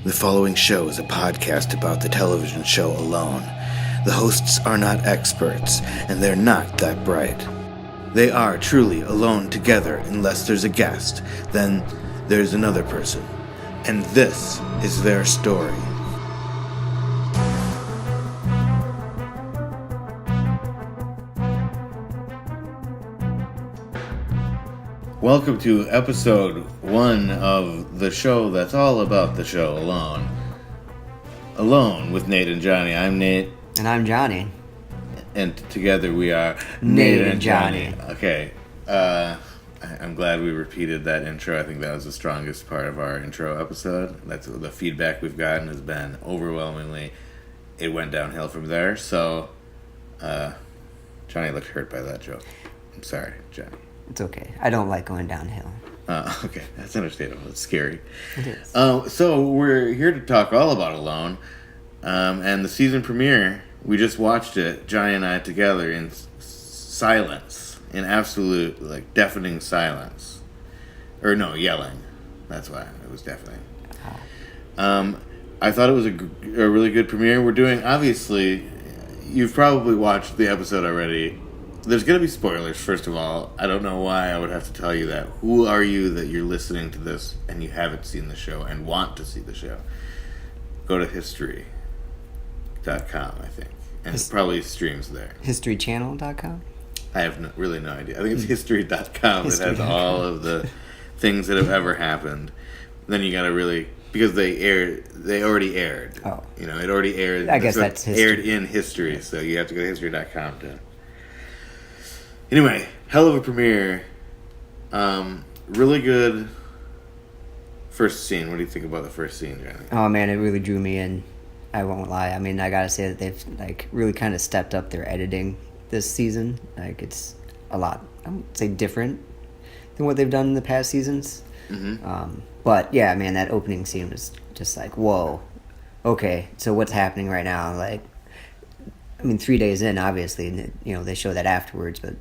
The following show is a podcast about the television show Alone. The hosts are not experts, and they're not that bright. They are truly alone together unless there's a guest. Then there's another person. And this is their story. Welcome to episode 1 of the show that's all about the show Alone. Alone with Nate and Johnny. I'm Nate. And I'm Johnny. And together we are Nate and Johnny. Okay. I'm glad we repeated that intro. I think that was the strongest part of our intro episode. That's the feedback we've gotten has been overwhelmingly. It went downhill from there. So, Johnny looked hurt by that joke. I'm sorry, Johnny. It's okay. I don't like going downhill. Okay, that's understandable. It's scary. It is. So we're here to talk all about Alone, and the season premiere. We just watched it, Johnny and I, together in silence, in absolute, deafening silence, or no, yelling. That's why it was deafening. I thought it was a really good premiere. We're doing, obviously, you've probably watched the episode already. There's going to be spoilers, first of all. I don't know why I would have to tell you that. Who are you that you're listening to this and you haven't seen the show and want to see the show? Go to history.com, I think. And it probably streams there. Historychannel.com? I have really no idea. I think it's history.com. It has all of the things that have ever happened. Then you got to really... Because they already aired. Oh. You know, it already aired. I guess that's history. Aired in history, so you have to go to history.com to... Anyway, hell of a premiere. Really good first scene. What do you think about the first scene, Johnny? Oh, man, it really drew me in. I won't lie. I mean, I gotta say that they've, really kind of stepped up their editing this season. It's a lot, I would say, different than what they've done in the past seasons. Mm-hmm. But, yeah, man, that opening scene was just whoa. Okay, so what's happening right now? 3 days in, obviously, and, they show that afterwards, but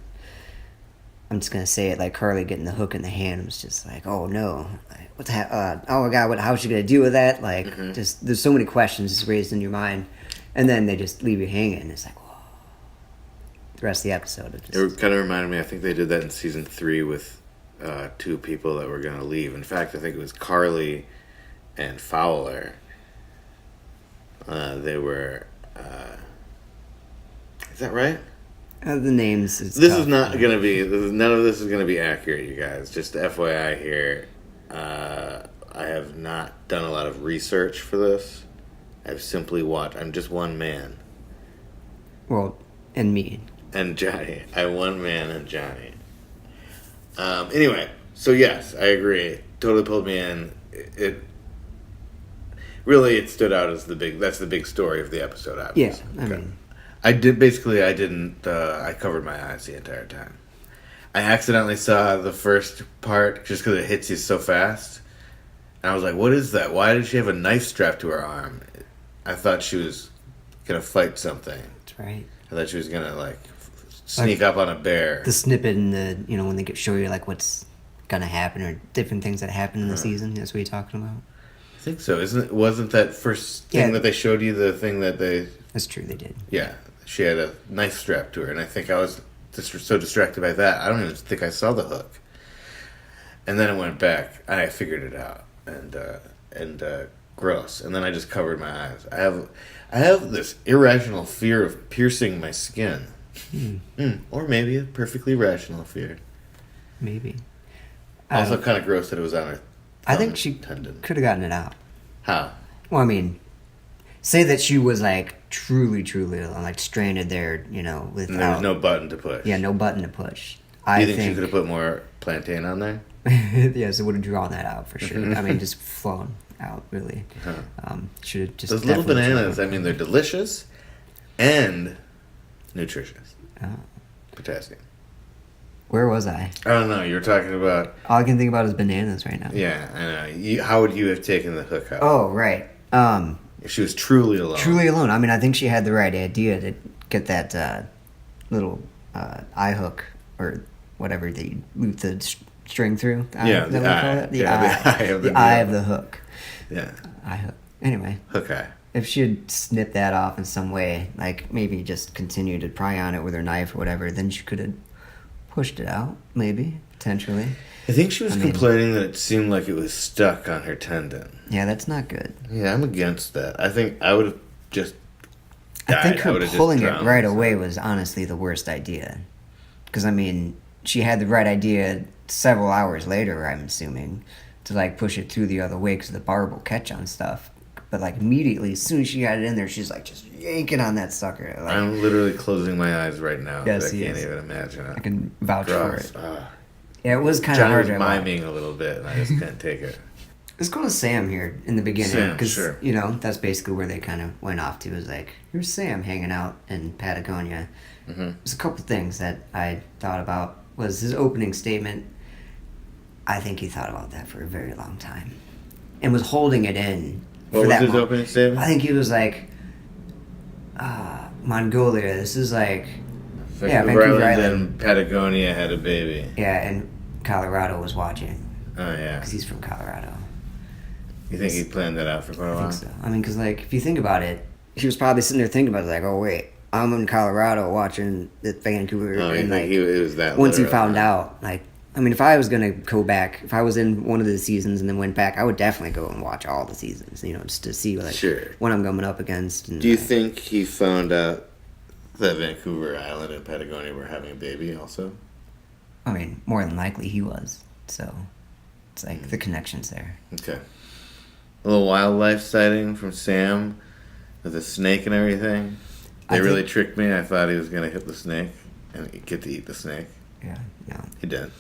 I'm just gonna say it, Carly getting the hook in the hand was just oh no, what's oh my god, how's she gonna deal with that? Mm-hmm. Just there's so many questions just raised in your mind, and then they just leave you hanging. It's whoa. The rest of the episode, It kind of reminded me. I think they did that in season 3 with 2 people that were gonna leave. In fact, I think it was Carly and Fowler. They were. Is that right? The names. This is not going to be... None of this is going to be accurate, you guys. Just FYI here. I have not done a lot of research for this. I've simply watched... I'm just one man. Well, and me. And Johnny. I'm one man and Johnny. Anyway, so yes, I agree. Totally pulled me in. It stood out as that's the big story of the episode, obviously. Yeah, I mean... I covered my eyes the entire time. I accidentally saw the first part just because it hits you so fast. And I was like, what is that? Why did she have a knife strapped to her arm? I thought she was going to fight something. That's right. I thought she was going to, sneak up on a bear. The snippet in the, when they show you, what's going to happen or different things that happen in the season. That's what you're talking about? I think so. Wasn't that first thing that they showed you the thing that they... That's true, they did. Yeah. She had a knife strapped to her, and I think I was so distracted by that, I don't even think I saw the hook. And then it went back, and I figured it out, and gross. And then I just covered my eyes. I have this irrational fear of piercing my skin. Or maybe a perfectly rational fear. Maybe. Also kind of gross that it was on her I think she tendon. Could have gotten it out. How? Well, say that she was truly stranded there, without... And there was no button to push. Yeah, no button to push. Do you think she could have put more plantain on there? Yes, it would have drawn that out for sure. Just flown out, really. Should have just... Those little bananas, they're delicious and nutritious. Potassium. Where was I? I don't know. You were talking about... All I can think about is bananas right now. Yeah, I know. How would you have taken the hook out? Oh, right. If she was truly alone. Truly alone. I think she had the right idea to get that little eye hook or whatever that you loop the string through. The eye. The eye of the hook. Yeah. Eye hook. Anyway, Okay. if she had snipped that off in some way, like maybe just continued to pry on it with her knife or whatever, then she could have pushed it out, maybe, potentially. I think she was I mean- complaining that it seemed like it was stuck on her tendon. Yeah, that's not good. Yeah, I'm against that. I think I would have just I died. think her would've just pulling it drowned right myself. away was honestly the worst idea. Because, I mean, she had the right idea several hours later, I'm assuming, to, like, push it through the other way because the barb will catch on stuff. But, like, immediately, as soon as she got it in there, she's, like, just yanking on that sucker. Like, I'm literally closing my eyes right now. Yes, I he can't is. even imagine it. I can vouch for Gross. it. Ah. Yeah, it was kind of Johnny hard was to watch. miming a little bit, and I just couldn't take it. Let's go to Sam here in the beginning. Sam, Because, sure. you know, that's basically where they kind of went off to. It was like, here's Sam hanging out in Patagonia. Mm-hmm. There's a couple things that I thought about. Was his opening statement. I think he thought about that for a very long time. And was holding it in. What for was that his mo- opening statement? I think he was like, Mongolia, this is like, Vancouver Island and Patagonia had a baby. yeah, and Colorado was watching. Oh, yeah. Because he's from Colorado. You think he planned that out for quite a I while? think so. I mean, because, like, if you think about it, he was probably sitting there thinking about it, like, oh, wait, I'm in Colorado watching the Vancouver. Oh, you and, think like, it was that once he literal, found huh? out, like, I mean, if I was going to go back, if I was in one of the seasons and then went back, I would definitely go and watch all the seasons, you know, just to see, like, Sure. what I'm coming up against. And, Do you like, think he found out that Vancouver Island and Patagonia were having a baby also? I mean, more than likely he was. So, it's like the connection's there. Okay. A little wildlife sighting from Sam with a snake and everything. They I really think- tricked me. I thought he was going to hit the snake and get to eat the snake. Yeah, no. He did.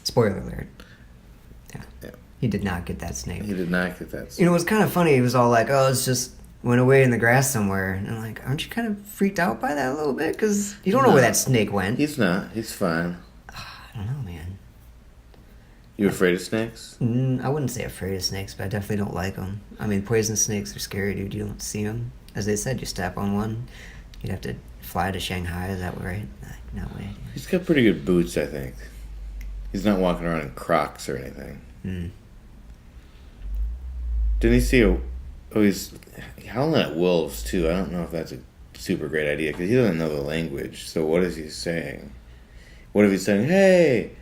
Spoiler alert. Yeah. Yeah. He did not get that snake. He did not get that You snake. know, it was kind of funny. He was all like, "Oh, it's just went away in the grass somewhere," and I'm like, "Aren't you kind of freaked out by that a little bit? Because you don't know where No. that snake went." He's not. He's fine. I don't know, man. You afraid of snakes? I wouldn't say afraid of snakes, but I definitely don't like them. I mean, poisonous snakes are scary, dude. You don't see them. As they said, you step on one, you'd have to fly to Shanghai. Is that right? Like, no way. He's got pretty good boots, I think. He's not walking around in Crocs or anything. Mm. Didn't he see he's howling at wolves, too. I don't know if that's a super great idea, because he doesn't know the language. So what is he saying? What if he's saying, hey,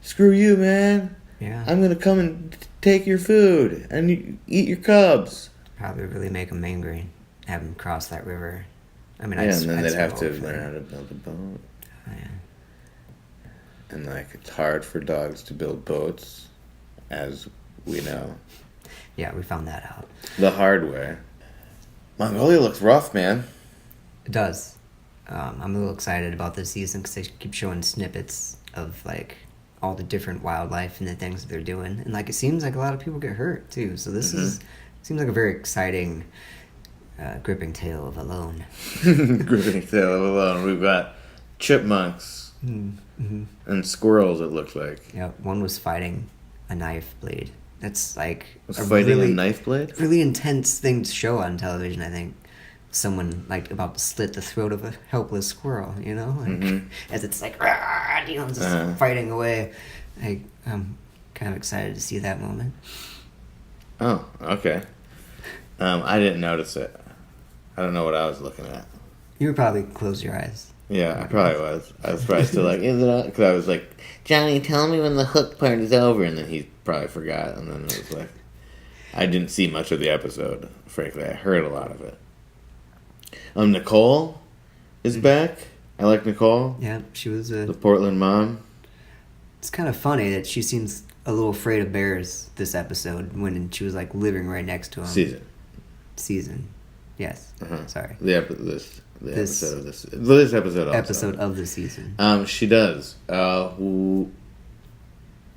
screw you, man. Yeah. I'm going to come and take your food and eat your cubs. Probably really make them angry. Have them cross that river. I mean, Yeah, and then I'd they'd have to vote for learn that. how to build a boat. Oh, yeah. And, like, it's hard for dogs to build boats, as we know. Yeah, we found that out. The hard way. Mongolia looks rough, man. It does. I'm a little excited about this season because they keep showing snippets of like all the different wildlife and the things that they're doing, and like it seems like a lot of people get hurt too. So this seems like a very exciting, gripping tale of Alone. Gripping tale of Alone. We've got chipmunks Mm-hmm. and squirrels, it looks like. Yeah, one was fighting a knife blade. That's like Was fighting a knife blade? really intense thing to show on television. I think someone like about to slit the throat of a helpless squirrel. You know, like as it's like you know, just fighting away. I'm kind of excited to see that moment. Oh, okay. I didn't notice it. I don't know what I was looking at. You would probably close your eyes. Yeah, I probably was. I was probably still like, is it? Because I was like, Johnny, tell me when the hook part is over, and then he probably forgot, and then it was like, I didn't see much of the episode. Frankly, I heard a lot of it. Nicole is back. I like Nicole, Yeah, she was the Portland mom. It's kind of funny that she seems a little afraid of bears this episode when she was like living right next to him. Season. Yes. Sorry. The episode of this episode also. Episode of the season. She does. Who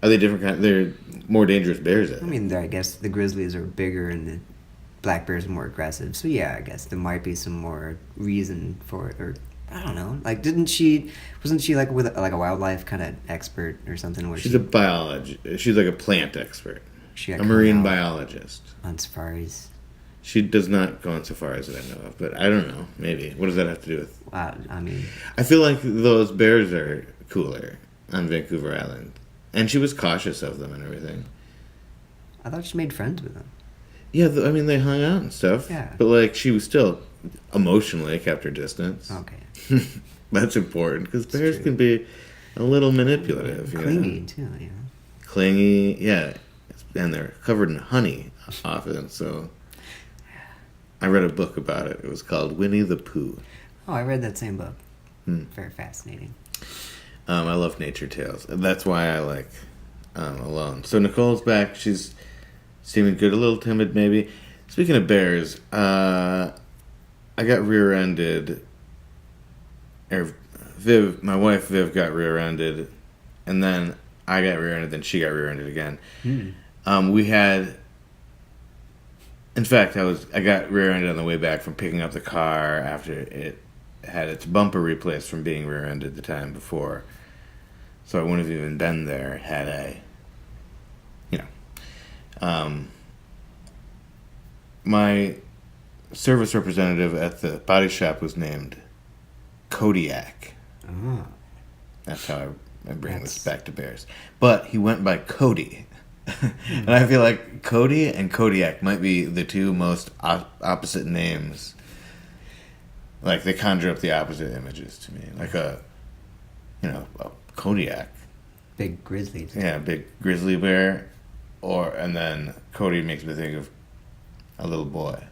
are they? Different kind? They're more dangerous bears. I mean, I guess the grizzlies are bigger and the black bears are more aggressive. So yeah, I guess there might be some more reason for it, or I don't know. Like, wasn't she like with like a wildlife kind of expert or something? Where She's a biologist. She's like a plant expert, she a got marine caught out biologist. on safaris. She does not go on safaris that I know of, but I don't know. Maybe. What does that have to do with? I mean, I feel like those bears are cooler on Vancouver Island, and she was cautious of them and everything. I thought she made friends with them. Yeah, I mean, they hung out and stuff. Yeah. But, like, she was still emotionally kept her distance. Okay. That's important because bears true. can be a little manipulative. You know? Clingy too, you know. Clingy, yeah. And they're covered in honey often, so. I read a book about it. It was called Winnie the Pooh. Oh, I read that same book. Very fascinating. I love nature tales. That's why I like Alone. So Nicole's back. She's seeming good, a little timid maybe. Speaking of bears, I got rear-ended. My wife Viv got rear-ended, and then I got rear-ended, then she got rear-ended again. We had... In fact, I got rear-ended on the way back from picking up the car after it had its bumper replaced from being rear-ended the time before. So I wouldn't have even been there had I, my service representative at the body shop was named Kodiak. Oh. That's how I bring this back to bears. But he went by Cody. And I feel like Cody and Kodiak might be the two most opposite names. Like, they conjure up the opposite images to me. Like a Kodiak. Big grizzly. Yeah, big grizzly bear. And then Cody makes me think of a little boy.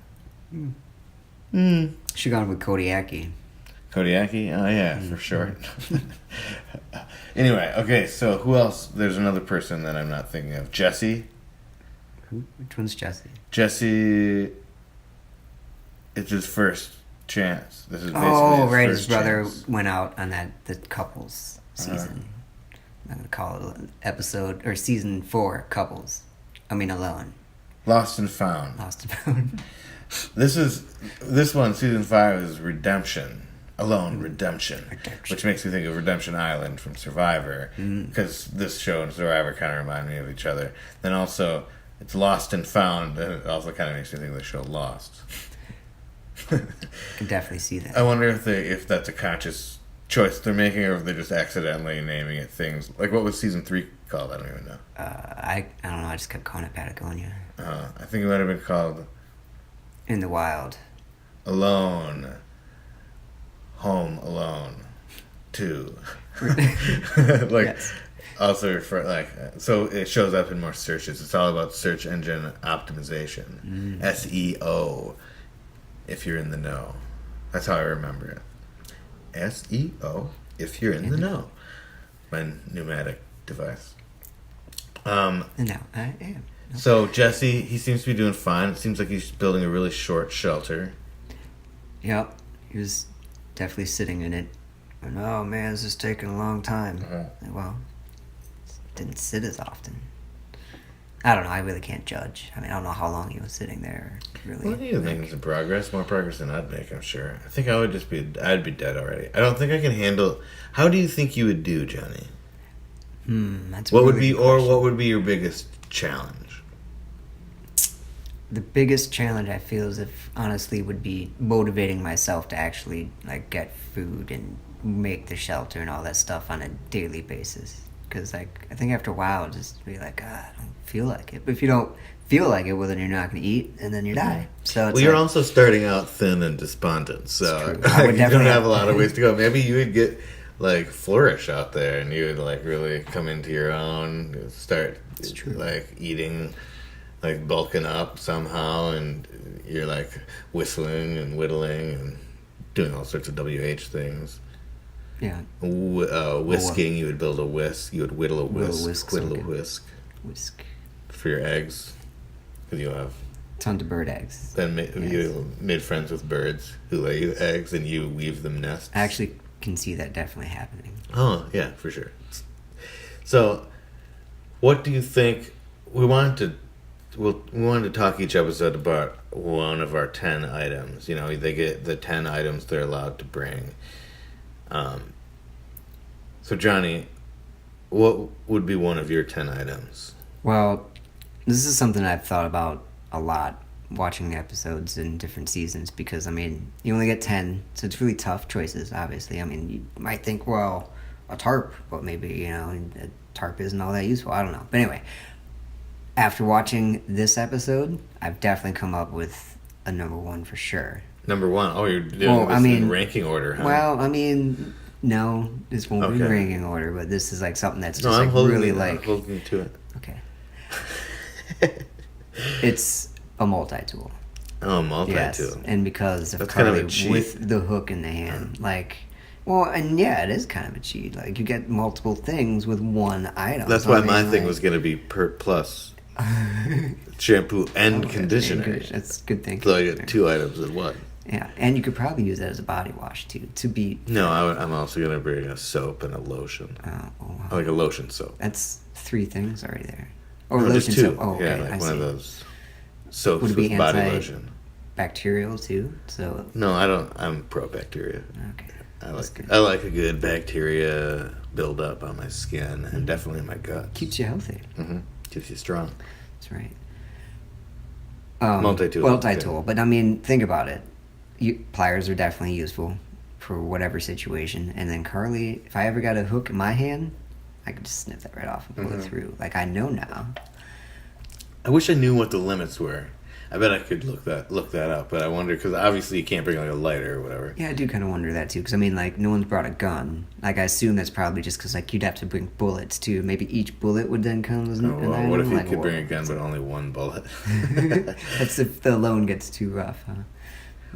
Should gone with Kodiaki. Kodiaki? Oh, yeah, for sure. Anyway, okay, so who else? There's another person that I'm not thinking of. Jesse? Which one's Jesse? Jesse, it's his first chance. This is basically his brother chance. went out on the couples season. I'm gonna call it episode or season 4 couples. I mean Alone. Lost and Found. Lost and Found. This one, season 5, is Redemption. Alone, Redemption. Redemption. Which makes me think of Redemption Island from Survivor. Because this show and Survivor kind of remind me of each other. Then also, it's Lost and Found, and it also kind of makes me think of the show Lost. Can definitely see that. I wonder if that's a conscious choice they're making, or if they're just accidentally naming it things. Like, what was season 3 called? I don't even know. I don't know. I just kept calling it Patagonia. I think it might have been called In the Wild. Alone. Home Alone 2. Like, Yes. also so it shows up in more searches. It's all about search engine optimization. SEO, if you're in the know. That's how I remember it. SEO, if you're in the know. My pneumatic device. No, I am. So Jesse, he seems to be doing fine. It seems like he's building a really short shelter. Yep. He was definitely sitting in it. And, oh man, this is taking a long time. Well, didn't sit as often. I don't know. I really can't judge. I mean, I don't know how long he was sitting there. Really. Well, you think some progress, more progress than I'd make, I'm sure. I think I'd be dead already. I don't think I can handle. How do you think you would do, Johnny? That's a What really would be, good or question. what would be your biggest challenge? The biggest challenge I feel is honestly would be motivating myself to actually like get food and make the shelter and all that stuff on a daily basis. Because I think after a while it'll just be like, I don't feel like it. But if you don't feel like it, well then you're not going to eat and then you die. So it's Well, you're like, also starting out thin and despondent, so true. I would you don't definitely have a lot of ways to go. Maybe you would get flourish out there, and you would really come into your own, start eating, bulking up somehow, and you're whistling and whittling and doing all sorts of WH things. Yeah. Whisking, you would build a whisk. You would whittle a whisk, whittle a okay. whisk for your eggs, because you have. Tons of bird eggs. Then you made friends with birds who lay you eggs, and you weave them nests. I actually can see that definitely happening. Oh yeah, for sure. So, what do you think? We wanted to talk each episode about one of our 10 items. They get the 10 items they're allowed to bring. So Johnny, what would be one of your 10 items? Well, this is something I've thought about a lot watching the episodes in different seasons because, I mean, you only get 10, so it's really tough choices, obviously. I mean, you might think, well, a tarp, but maybe, a tarp isn't all that useful. I don't know. But anyway, after watching this episode, I've definitely come up with a number one for sure. Number one. Oh, you're doing this in ranking order, huh? Well, I mean, no, this won't be Okay. ranking order, but this is like something that's No, just I'm like holding really you, I'm like. holding you to it. Okay. It's a multi-tool. Oh, multi-tool. Yes, and because of That's kind of Carly a cheat. with the hook in the hand, like, well, and yeah, it is kind of a cheat. Like, you get multiple things with one item. That's So, why I mean, my thing like- was going to be plus shampoo and Okay, conditioner. That's good thinking. So I get 2 items in one. Yeah, and you could probably use that as a body wash too. To be No, I'm also going to bring a soap and a lotion. oh, Like a lotion soap. that's 3 things already there. Or No, lotion just 2. soap. Oh, okay, yeah, I like see. one of those soaps Would it be with body lotion. Bacterial too. So No, I don't. I'm pro bacteria. okay, I That's like good. I like a good bacteria buildup on my skin and definitely in my gut. keeps you healthy. Keeps you strong. That's right. Multi-tool, Multi-tool, but I mean, think about it. Pliers are definitely useful for whatever situation. And then Carly, if I ever got a hook in my hand, I could just snip that right off and pull it through. Like I know now. I wish I knew what the limits were. I bet I could look that up, but I wonder because obviously you can't bring like a lighter or whatever. Yeah, I do kind of wonder that too, because I mean, like, no one's brought a gun. Like, I assume that's probably just because, like, you'd have to bring bullets too. Maybe each bullet would then come as an Oh, well, item. what if you like, could bring a whoa. gun but only one bullet? That's if the loan gets too rough, huh?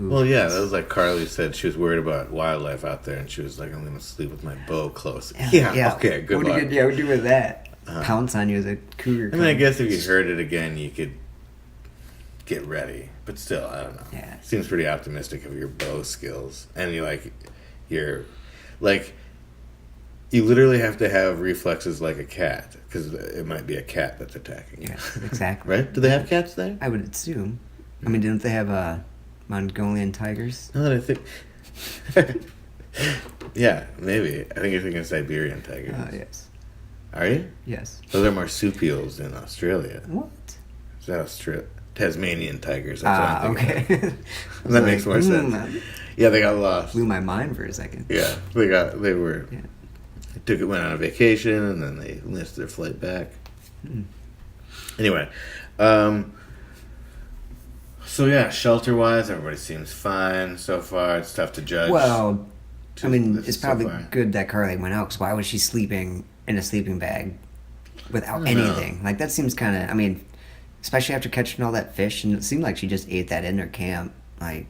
Ooh, Well, yeah, that was like Carly said. She was worried about wildlife out there, and she was like, "I'm going to sleep with my bow close." Yeah, okay, good what luck. What do you do with that? Pounce on you as a cougar. I mean, I comes. guess if you heard it again, you could get ready. But still, I don't know. Yeah. Seems pretty optimistic of your bow skills, and you're like, you literally have to have reflexes like a cat because it might be a cat that's attacking you. Yes, exactly. Right? Do they have cats there? I would assume. I mean, don't they have Mongolian tigers? Now that I think. Yeah, maybe. I think you're thinking Siberian tigers. Yes. Are you? Yes. Those are marsupials in Australia. What? Is that Tasmanian tigers? That's what I'm thinking Okay. of. That makes more sense. That Yeah, they got lost. blew my mind for a second. Yeah, they Yeah. went on a vacation and then they missed their flight back. Mm. Anyway, so yeah, shelter wise, everybody seems fine so far. It's tough to judge. Well, I mean, This it's is so probably far. good that Carly went out, because why was she sleeping in a sleeping bag without I don't know. anything? Like, that seems kind of, I mean, especially after catching all that fish, and it seemed like she just ate that in her camp. Like,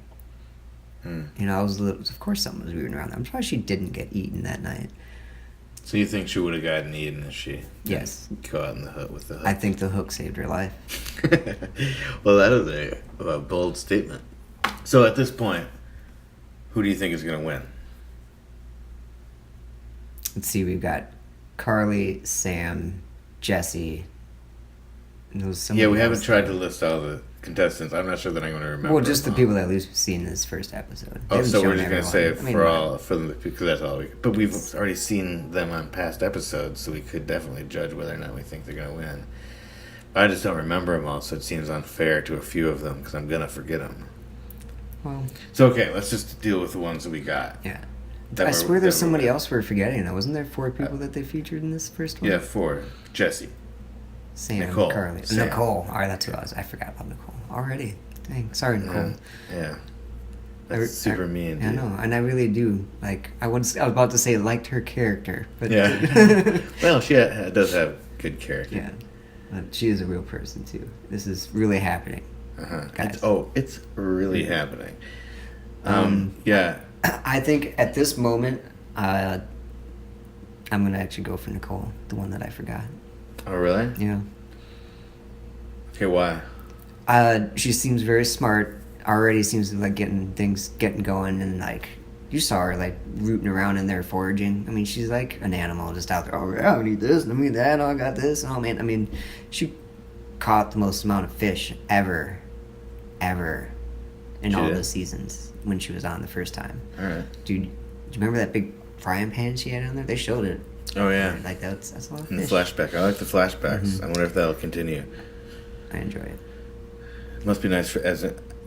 you know, of course something was moving around. I'm surprised she didn't get eaten that night. So you think she would have gotten eaten if she Yes. didn't go out in the hook with the hook? I think the hook saved her life. Well, that is a bold statement. So at this point, who do you think is going to win? Let's see, we've got Carly, Sam, Jesse. And those Yeah, we somebody haven't else. tried to list all the contestants. I'm not sure that I'm going to remember. Well, just the them all. people that we've seen in this first episode. They Oh, haven't so we're shown just going to say everyone. I mean, for all for them because that's all we. But we've already seen them on past episodes, so we could definitely judge whether or not we think they're going to win. I just don't remember them all, so it seems unfair to a few of them because I'm going to forget them. Well, So okay, let's just deal with the ones that we got. yeah. That I were- swear that there's were- somebody else we're forgetting. Now, wasn't there 4 people that they featured in this first one? Yeah, 4. Jesse. Sam, Nicole, Carly, Sam. Nicole. All right, that's who I was. I forgot about Nicole already. Dang, sorry, Nicole. Yeah. I re- That's super mean. I dude. know, and I really do. Like, I was about to say liked her character, but Yeah. Well, she does have good character. yeah, but she is a real person too. This is really happening. Uh-huh. Guys. It's really happening. Yeah. I think at this moment, I'm gonna actually go for Nicole, the one that I forgot. Oh, really? Yeah. Okay, why? She seems very smart. Already seems to like getting things getting going, and like you saw her like rooting around in there foraging. I mean, she's like an animal just out there. Oh, yeah, I need this, and I need that. Oh, I got this. Oh man, I mean, she caught the most amount of fish ever in She all did? those seasons when she was on the first time. All right. Dude, do you remember that big frying pan she had on there? They showed it. Oh, yeah. Like that's a lot of In the fish. flashback. I like the flashbacks. I wonder if that'll continue. I enjoy it. It must be nice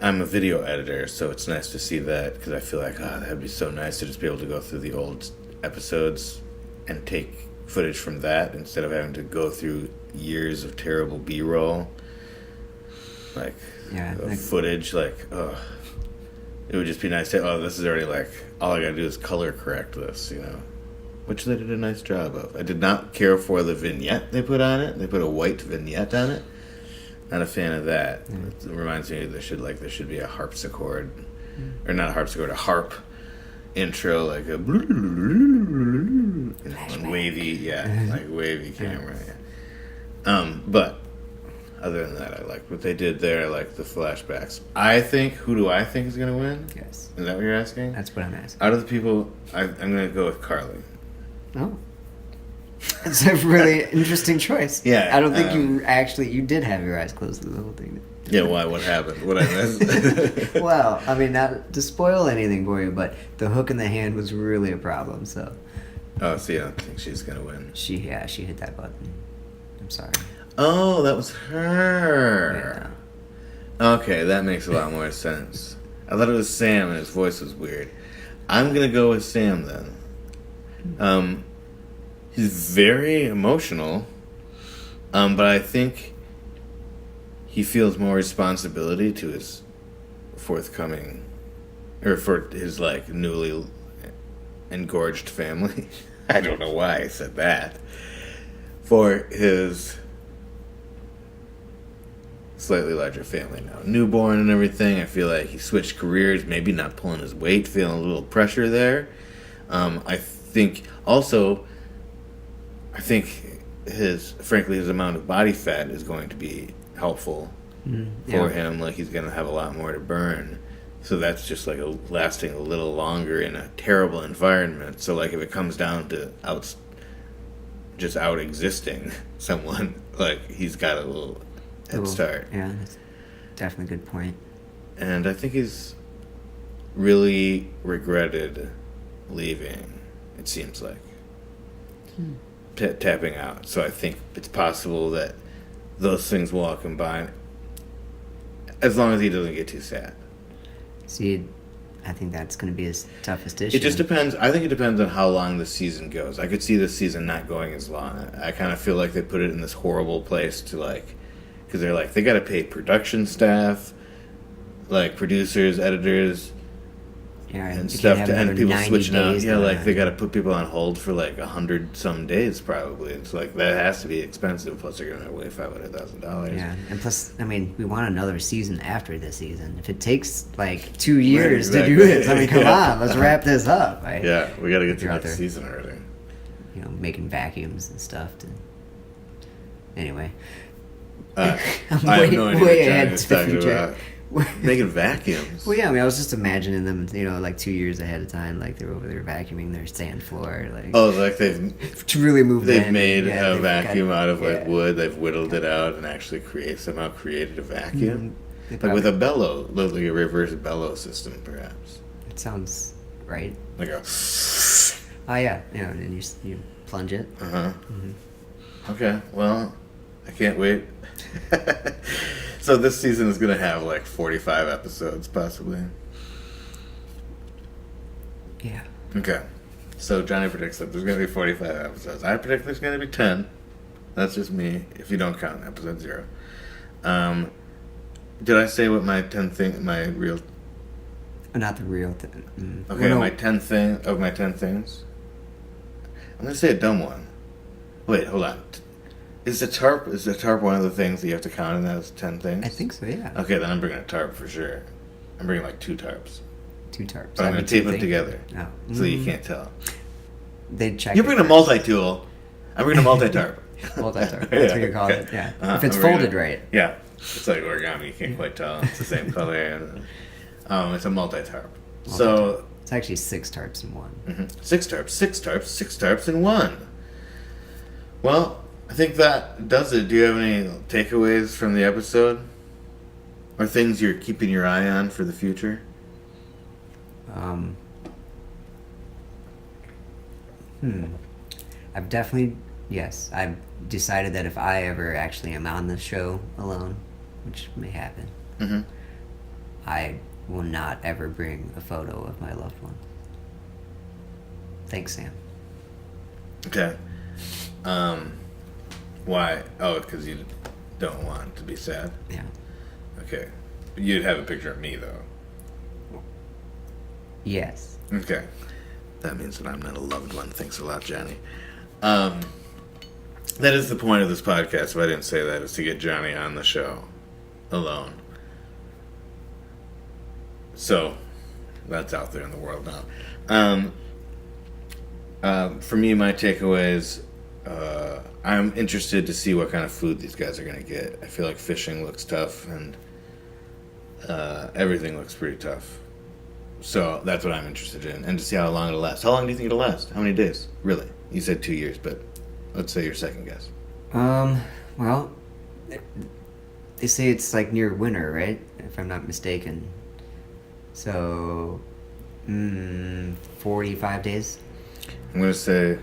I'm a video editor, so it's nice to see that because I feel like that'd be so nice to just be able to go through the old episodes and take footage from that instead of having to go through years of terrible B-roll, like footage. Like, it would just be nice to, this is already like, all I gotta do is color correct this, which they did a nice job of. I did not care for the vignette they put on it. They put a white vignette on it. Not a fan of that. It reminds me there should be a harpsichord, or not a harpsichord, a harp intro, like a wavy, like wavy camera. Yeah. But other than that, I like what they did there. I like the flashbacks. Who do I think is going to win? Yes. Is that what you're asking? That's what I'm asking. Out of the people, I'm going to go with Carly. Oh. It's a really interesting choice. Yeah. I don't think you did have your eyes closed through the whole thing. Yeah, why? What happened? What I missed? Well, I mean, not to spoil anything for you, but the hook in the hand was really a problem, so. Oh, see, I don't think she's going to win. She hit that button. I'm sorry. Oh, that was her. Yeah. Okay, that makes a lot more sense. I thought it was Sam and his voice was weird. I'm going to go with Sam then. He's very emotional, but I think he feels more responsibility to his forthcoming, or for his, like, newly engorged family. I don't know why I said that. For his slightly larger family now. Newborn and everything. I feel like he switched careers, maybe not pulling his weight, feeling a little pressure there. I think his amount of body fat is going to be helpful for him. Like, he's going to have a lot more to burn. So that's just like lasting a little longer in a terrible environment. So, like, if it comes down to out existing someone, like, he's got a little head start. Yeah, that's definitely a good point. And I think he's really regretted leaving, it seems like. Tapping out. So I think it's possible that those things will all combine, as long as he doesn't get too sad. See, I think that's going to be his toughest issue. It just depends. I think it depends on how long the season goes. I could see this season not going as long. I kind of feel like they put it in this horrible place to, like, because they're like, they got to pay production staff, like producers, editors, and stuff, and people switching out. Yeah, like, they got to put people on hold for like 100-some days probably. It's like, that has to be expensive. Plus, they're gonna weigh $500,000. Yeah, and plus, I mean, we want another season after this season. If it takes like 2 years to do this, I mean, come on, let's wrap this up. Right? Yeah, we got to get to next season already. Making vacuums and stuff. Anyway, I'm way ahead to the future. Making vacuums. Well, yeah, I mean, I was just imagining them, like 2 years ahead of time, like they're over there vacuuming their sand floor, like. Oh, like they've to really move. They've made a vacuum out of like wood. They've whittled it out and actually somehow created a vacuum, like with a bellow, like a reverse bellow system, perhaps. It sounds right. Like a. Oh yeah, and you plunge it. Okay, well, I can't wait. So this season is going to have like 45 episodes, possibly. Yeah. Okay. So Johnny predicts that there's going to be 45 episodes. I predict there's going to be 10. That's just me, if you don't count episode 0. Did I say what my 10 thing, my real... Not the real thing. Okay, my 10 things. I'm going to say a dumb one. Wait, hold on. Is the tarp one of the things that you have to count in as 10 things? I think so, yeah. Okay, then I'm bringing a tarp for sure. I'm bringing like 2 tarps. 2 tarps. But I'm going to tape them together. Oh. So you can't tell. They'd check. You're bringing a multi-tool. I'm bringing a multi-tarp. Multi-tarp. That's what you call it, yeah. If it's folded right. Yeah. It's like origami. You can't quite tell. It's the same color. And, it's a multi-tarp. So... It's actually 6 tarps in one. Mm-hmm. 6 tarps in one. Well... I think that does it. Do you have any takeaways from the episode? Or things you're keeping your eye on for the future? I've definitely... Yes, I've decided that if I ever actually am on the show alone, which may happen, I will not ever bring a photo of my loved one. Thanks, Sam. Okay. Why? Oh, because you don't want to be sad? Yeah. Okay. You'd have a picture of me, though. Yes. Okay. That means that I'm not a loved one. Thanks a lot, Johnny. That is the point of this podcast, if I didn't say that, is to get Johnny on the show alone. So, that's out there in the world now. For me, my takeaways, I'm interested to see what kind of food these guys are going to get. I feel like fishing looks tough, and everything looks pretty tough. So that's what I'm interested in, and to see how long it'll last. How long do you think it'll last? How many days? Really? You said 2 years, but let's say your second guess. Well, they say it's like near winter, right? If I'm not mistaken. So, 45 days? I'm going to say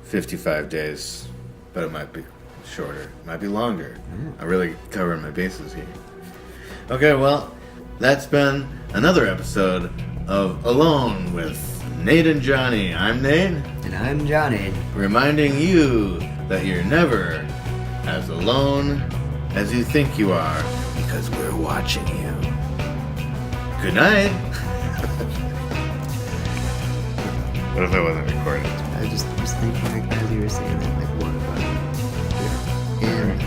55 days, but it might be shorter. It might be longer. I'm really covering my bases here. Okay, well, that's been another episode of Alone with Nate and Johnny. I'm Nate, And I'm Johnny. reminding you that you're never as alone as you think you are, because we're watching you. Good night. What if I wasn't recording? I just was thinking, like, as you were saying that, like, what about, and